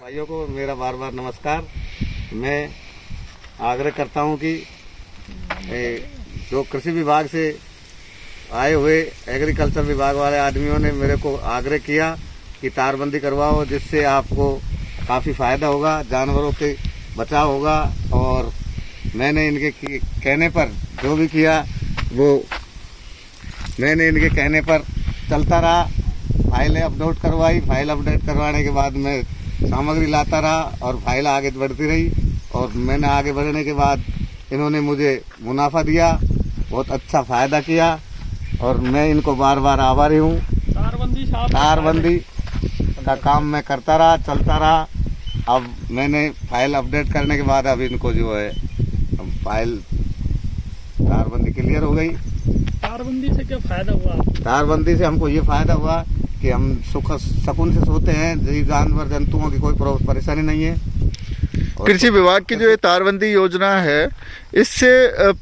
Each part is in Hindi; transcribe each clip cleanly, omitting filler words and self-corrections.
भाइयों को मेरा बार बार नमस्कार। मैं आग्रह करता हूं कि जो कृषि विभाग से आए हुए एग्रीकल्चर विभाग वाले आदमियों ने मेरे को आग्रह किया कि तारबंदी करवाओ, जिससे आपको काफ़ी फ़ायदा होगा, जानवरों के बचाव होगा। और मैंने इनके कहने पर जो भी किया वो मैंने इनके कहने पर चलता रहा। फाइलें अपलोड करवाई, फाइल अपडेट करवाने के बाद मैं सामग्री लाता रहा और फाइल आगे बढ़ती रही। और मैंने आगे बढ़ने के बाद इन्होंने मुझे मुनाफा दिया, बहुत अच्छा फ़ायदा किया और मैं इनको बार बार आभारी हूँ। तारबंदी का काम मैं करता रहा, चलता रहा। अब मैंने फाइल अपडेट करने के बाद अब इनको जो है फाइल तारबंदी क्लियर हो गई। तारबंदी से क्या फायदा हुआ? तारबंदी से हमको ये फायदा हुआ कि हम सुकून से सोते हैं, जानवर जंतुओं की कोई परेशानी नहीं है। कृषि विभाग की जो ये तारबंदी योजना है, इससे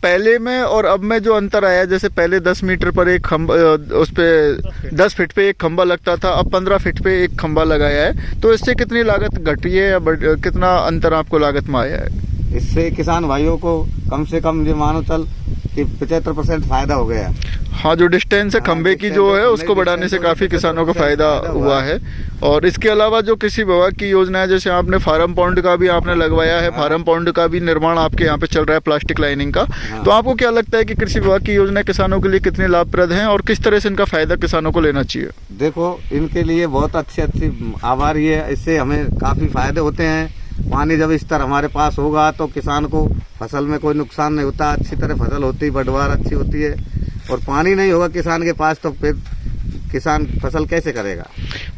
पहले में और अब में जो अंतर आया, जैसे पहले 10 मीटर पर एक खंबा, उस पे 10 फीट पे एक खंबा लगता था, अब 15 फीट पे एक खंबा लगाया है। तो इससे कितनी लागत घटी है या कितना अंतर आपको लागत में आया है? इससे किसान भाइयों को कम से कम ये मानो चल कि 75% फायदा हो गया। हाँ, जो डिस्टेंस है खंबे की जो है उसको बढ़ाने से काफ़ी किसानों को फायदा हुआ है। और इसके अलावा जो कृषि विभाग की योजना है, जैसे आपने फार्म पॉन्ड का भी आपने लगवाया है, फार्म पॉन्ड का भी निर्माण आपके यहाँ पे चल रहा है, प्लास्टिक लाइनिंग का। तो आपको क्या लगता है कि कृषि विभाग की योजना किसानों के लिए कितनी लाभप्रद है और किस तरह से इनका फायदा किसानों को लेना चाहिए? देखो, इनके लिए बहुत अच्छी आभारी है। इससे हमें काफ़ी फायदे होते हैं। पानी जब स्तर हमारे पास होगा तो किसान को फसल में कोई नुकसान नहीं होता, अच्छी तरह फसल होती है, पैदावार अच्छी होती है। और पानी नहीं होगा किसान के पास तो फिर किसान फसल कैसे करेगा?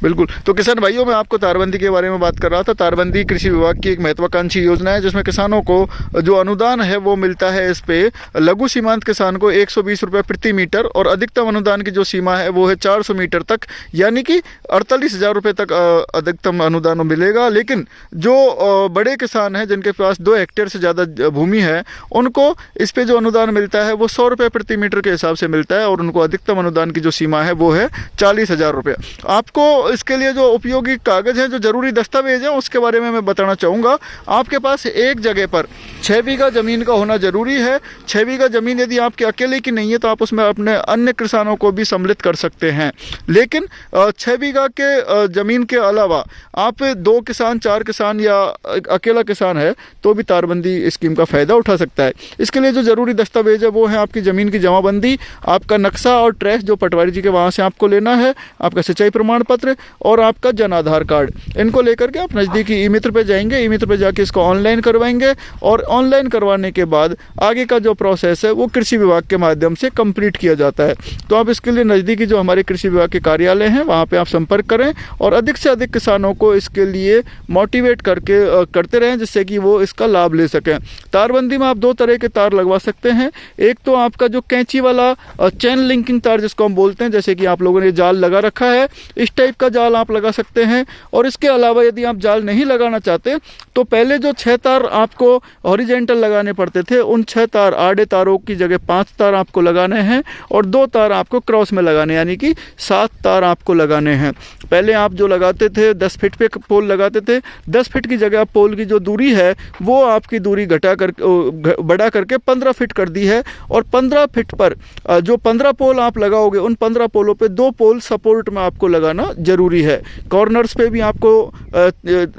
बिल्कुल। तो किसान भाइयों, मैं आपको तारबंदी के बारे में बात कर रहा था। तारबंदी कृषि विभाग की एक महत्वाकांक्षी योजना है, जिसमें किसानों को जो अनुदान है वो मिलता है। इस पे लघु सीमांत किसान को 120 रुपये प्रति मीटर और अधिकतम अनुदान की जो सीमा है वो है 400 मीटर तक, यानी कि 48,000 रुपये तक अधिकतम अनुदान मिलेगा। लेकिन जो बड़े किसान हैं, जिनके पास 2 हेक्टेयर से ज़्यादा भूमि है, उनको इस पे जो अनुदान मिलता है वो 100 रुपये प्रति मीटर के हिसाब से मिलता है और उनको अधिकतम अनुदान की जो सीमा है वो है 40,000 रुपये। आपको इसके लिए जो उपयोगी कागज हैं, जो जरूरी दस्तावेज हैं, उसके बारे में मैं बताना चाहूँगा। आपके पास एक जगह पर 6 बीघा जमीन का होना जरूरी है। 6 बीघा जमीन यदि आपके अकेले की नहीं है तो आप उसमें अपने अन्य किसानों को भी सम्मिलित कर सकते हैं। लेकिन 6 बीघा के जमीन के अलावा आप 2 किसान, 4 किसान या अकेला किसान है तो भी तारबंदी स्कीम का फायदा उठा सकता है। इसके लिए जो जरूरी दस्तावेज है वो है आपकी जमीन की जमाबंदी, आपका नक्शा और ट्रैश जो पटवारी जी के वहाँ से आपको लेना है, आपका सिंचाई प्रमाण पत्र और आपका जन आधार कार्ड। इनको लेकर के आप नज़दीकी ई मित्र पे जाएंगे, ई मित्र पे जाके इसको ऑनलाइन करवाएंगे और ऑनलाइन करवाने के बाद आगे का जो प्रोसेस है वो कृषि विभाग के माध्यम से कंप्लीट किया जाता है। तो आप इसके लिए नज़दीकी जो हमारे कृषि विभाग के कार्यालय हैं वहाँ पे आप संपर्क करें और अधिक से अधिक किसानों को इसके लिए मोटिवेट करते रहें, जिससे कि वो इसका लाभ ले सकें। तारबंदी में आप 2 तरह के तार लगवा सकते हैं। एक तो आपका जो कैंची वाला चेन लिंकिंग तार जिसको हम बोलते हैं, जैसे कि आप लोगों ने जाल लगा रखा है, इस टाइप का जाल आप लगा सकते हैं। और इसके अलावा यदि आप जाल नहीं लगाना चाहते तो पहले जो 6 तार आपको हॉरिजेंटल लगाने पड़ते थे, उन 6 तार, आड़े तारों की जगह 5 तार आपको लगाने हैं और 2 तार आपको क्रॉस में लगाने, यानी कि 7 तार आपको लगाने हैं। पहले आप जो लगाते थे 10 फीट पे पोल लगाते थे, 10 फीट की जगह पोल की जो दूरी है वो आपकी दूरी बढ़ा करके 15 फीट कर दी है। और 15 फीट पर जो 15 पोल आप लगाओगे, उन 15 पोलों पे 2 पोल सपोर्ट में आपको लगाना जरूरी है। कॉर्नर्स पे भी आपको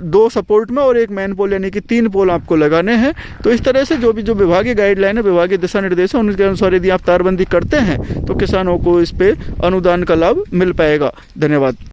2 सपोर्ट में और 1 मेन पोल, यानी कि 3 पोल आपको लगाने हैं। तो इस तरह से जो विभागीय गाइडलाइन है, विभागीय दिशा निर्देश है, उनके अनुसार यदि आप तारबंदी करते हैं तो किसानों को इस पे अनुदान का लाभ मिल पाएगा। धन्यवाद।